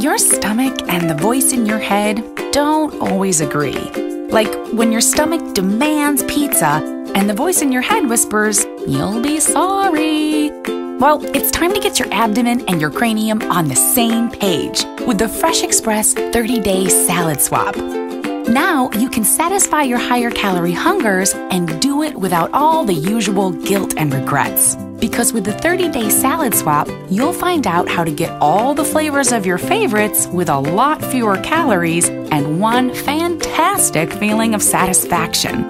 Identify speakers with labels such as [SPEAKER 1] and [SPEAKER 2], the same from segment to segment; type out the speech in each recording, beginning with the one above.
[SPEAKER 1] Your stomach and the voice in your head don't always agree. Like when your stomach demands pizza and the voice in your head whispers, "You'll be sorry." Well, it's time to get your abdomen and your cranium on the same page with the Fresh Express 30-Day Salad Swap. Now you can satisfy your higher calorie hungers and do it without all the usual guilt and regrets. Because with the 30-Day Salad Swap, you'll find out how to get all the flavors of your favorites with a lot fewer calories and one fantastic feeling of satisfaction.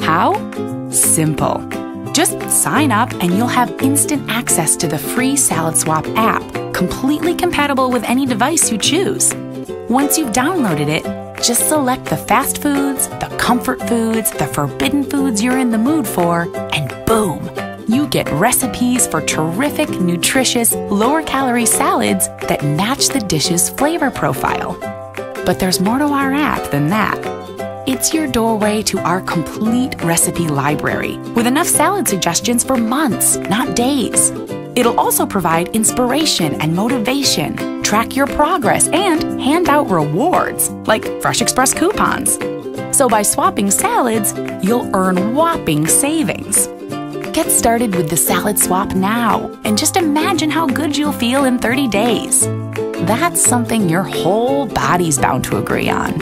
[SPEAKER 1] How? Simple. Just sign up and you'll have instant access to the free Salad Swap app, completely compatible with any device you choose. Once you've downloaded it, just select the fast foods, the comfort foods, the forbidden foods you're in the mood for, and boom! You get recipes for terrific, nutritious, lower-calorie salads that match the dish's flavor profile. But there's more to our app than that. It's your doorway to our complete recipe library, with enough salad suggestions for months, not days. It'll also provide inspiration and motivation, track your progress, and hand out rewards, like Fresh Express coupons. So by swapping salads, you'll earn whopping savings. Get started with the Salad Swap now, and just imagine how good you'll feel in 30 days. That's something your whole body's bound to agree on.